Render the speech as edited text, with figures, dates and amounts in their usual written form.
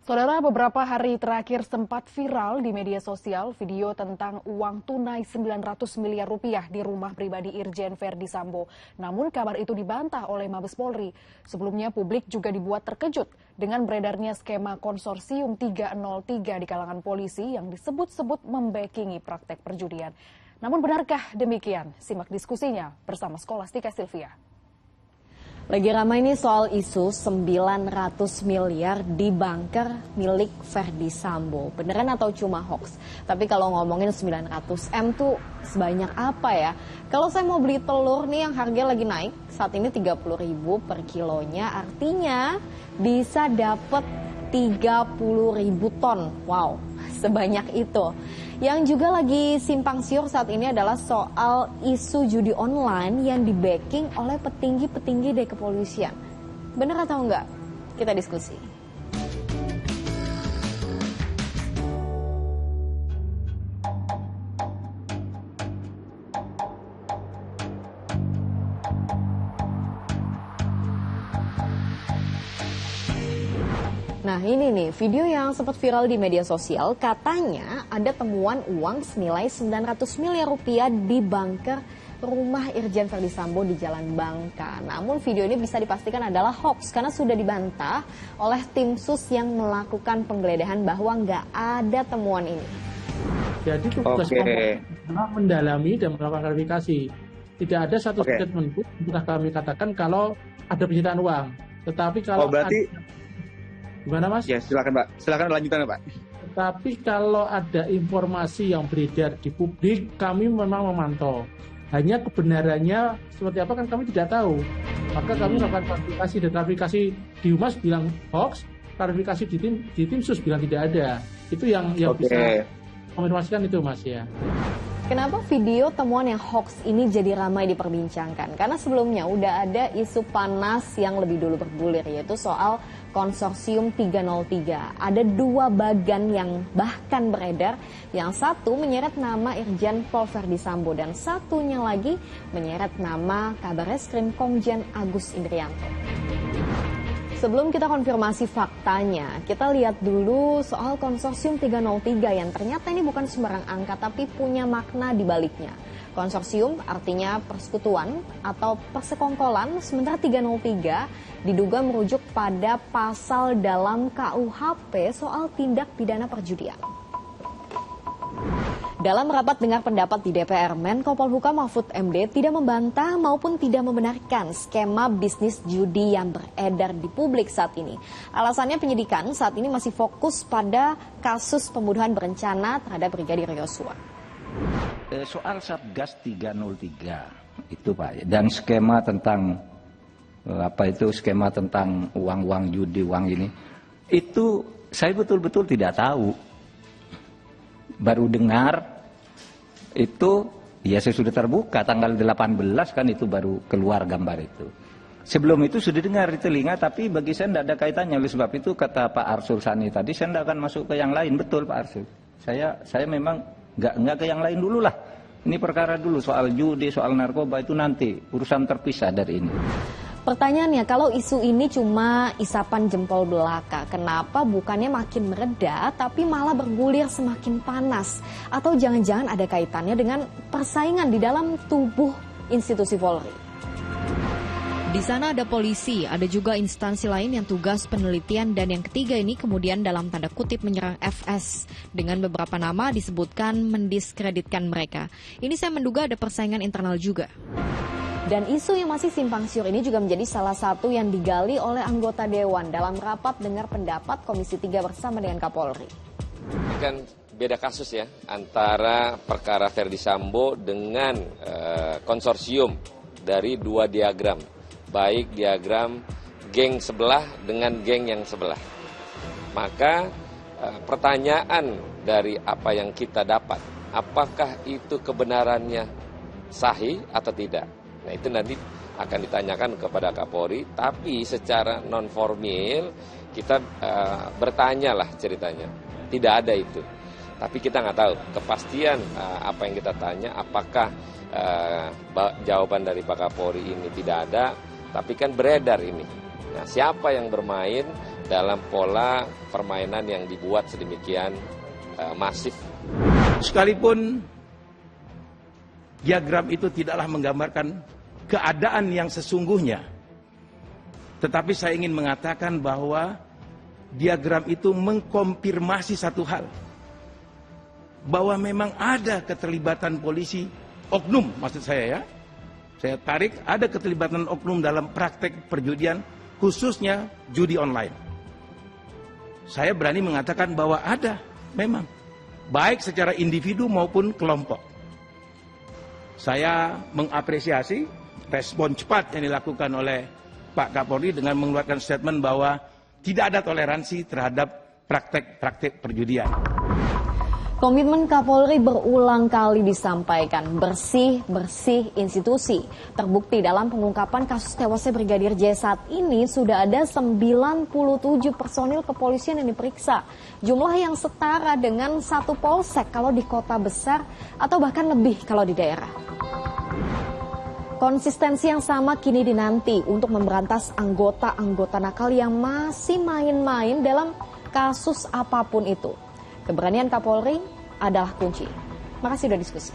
Saudara, beberapa hari terakhir sempat viral di media sosial video tentang uang tunai 900 miliar rupiah di rumah pribadi Irjen Verdi Sambo. Namun kabar itu dibantah oleh Mabes Polri. Sebelumnya publik juga dibuat terkejut dengan beredarnya skema konsorsium 303 di kalangan polisi yang disebut-sebut membackingi praktek perjudian. Namun benarkah demikian? Simak diskusinya bersama Skolastika Silvia. Lagi ramai ini soal isu 900 miliar di bunker milik Verdi Sambo. Beneran atau cuma hoax? Tapi kalau ngomongin 900M tuh sebanyak apa ya? Kalau saya mau beli telur nih yang harga lagi naik, saat ini 30.000 per kilonya, artinya bisa dapat 30.000 ton. Wow, sebanyak itu. Yang juga lagi simpang siur saat ini adalah soal isu judi online yang di-backing oleh petinggi-petinggi dari kepolisian. Benar atau enggak? Kita diskusi. Nah ini nih video yang sempat viral di media sosial, katanya ada temuan uang senilai 900 miliar rupiah di bunker rumah Irjen Verdi Sambo di Jalan Bangka. Namun video ini bisa dipastikan adalah hoax karena sudah dibantah oleh tim sus yang melakukan penggeledahan bahwa nggak ada temuan ini. Jadi tugas adalah mendalami dan melakukan klarifikasi. Tidak ada satu statement pun yang kami katakan kalau ada penyitaan uang. Tetapi kalau gimana Mas? Ya silakan Pak, silakan lanjutan Pak. Tapi kalau ada informasi yang beredar di publik, kami memang memantau. Hanya kebenarannya seperti apa kan kami tidak tahu. Maka kami melakukan klarifikasi, dan klarifikasi di Humas bilang hoax, klarifikasi di tim sus bilang tidak ada. Itu yang bisa konfirmasikan itu Mas ya. Kenapa video temuan yang hoax ini jadi ramai diperbincangkan? Karena sebelumnya udah ada isu panas yang lebih dulu bergulir, yaitu soal konsorsium 303. Ada dua bagan yang bahkan beredar, yang satu menyeret nama Irjen Pol Verdi Sambo dan satunya lagi menyeret nama Kabareskrim Komjen Agus Indrianto. Sebelum kita konfirmasi faktanya, kita lihat dulu soal konsorsium 303 yang ternyata ini bukan sembarang angka tapi punya makna di baliknya. Konsorsium artinya persekutuan atau persekongkolan, sementara 303 diduga merujuk pada pasal dalam KUHP soal tindak pidana perjudian. Dalam rapat dengar pendapat di DPR, Menko Polhukam Mahfud MD tidak membantah maupun tidak membenarkan skema bisnis judi yang beredar di publik saat ini. Alasannya penyidikan saat ini masih fokus pada kasus pembunuhan berencana terhadap Brigadir Yosua. Soal Satgas 303 itu Pak, dan skema tentang skema tentang uang judi, uang ini, itu saya betul-betul tidak tahu. Baru dengar itu, ya saya sudah terbuka tanggal 18 kan itu baru keluar gambar itu. Sebelum itu sudah dengar di telinga, tapi bagi saya tidak ada kaitannya. Oleh sebab itu kata Pak Arsul Sani tadi, saya tidak akan masuk ke yang lain. Betul Pak Arsul. Saya memang nggak ke yang lain dulu lah. Ini perkara dulu, soal judi, soal narkoba itu nanti urusan terpisah dari ini. Pertanyaannya, kalau isu ini cuma isapan jempol belaka, kenapa bukannya makin mereda tapi malah bergulir semakin panas? Atau jangan-jangan ada kaitannya dengan persaingan di dalam tubuh institusi Polri? Di sana ada polisi, ada juga instansi lain yang tugas penelitian, dan yang ketiga ini kemudian dalam tanda kutip menyerang FS. Dengan beberapa nama disebutkan mendiskreditkan mereka. Ini saya menduga ada persaingan internal juga. Dan isu yang masih simpang siur ini juga menjadi salah satu yang digali oleh anggota Dewan dalam rapat dengar pendapat Komisi 3 bersama dengan Kapolri. Kan beda kasus ya antara perkara Verdi Sambo dengan konsorsium dari dua diagram. Baik diagram geng sebelah dengan geng yang sebelah. Maka pertanyaan dari apa yang kita dapat, apakah itu kebenarannya sahih atau tidak? Nah itu nanti akan ditanyakan kepada Kapolri, tapi secara non-formil kita bertanya lah ceritanya. Tidak ada itu, tapi kita nggak tahu kepastian apa yang kita tanya, apakah jawaban dari Pak Kapolri ini tidak ada, tapi kan beredar ini. Nah, siapa yang bermain dalam pola permainan yang dibuat sedemikian masif? Sekalipun diagram itu tidaklah menggambarkan keadaan yang sesungguhnya, tetapi saya ingin mengatakan bahwa diagram itu mengkonfirmasi satu hal, bahwa memang ada keterlibatan polisi, oknum maksud saya ya, saya tarik, ada keterlibatan oknum dalam praktek perjudian, khususnya judi online. Saya berani mengatakan bahwa ada memang, baik secara individu maupun kelompok. Saya mengapresiasi respon cepat yang dilakukan oleh Pak Kapolri dengan mengeluarkan statement bahwa tidak ada toleransi terhadap praktek-praktek perjudian. Komitmen Kapolri berulang kali disampaikan, bersih-bersih institusi. Terbukti dalam pengungkapan kasus tewasnya Brigadir J saat ini sudah ada 97 personil kepolisian yang diperiksa. Jumlah yang setara dengan satu polsek kalau di kota besar atau bahkan lebih kalau di daerah. Konsistensi yang sama kini dinanti untuk memberantas anggota-anggota nakal yang masih main-main dalam kasus apapun itu. Keberanian Kapolri adalah kunci. Makasih sudah diskusi.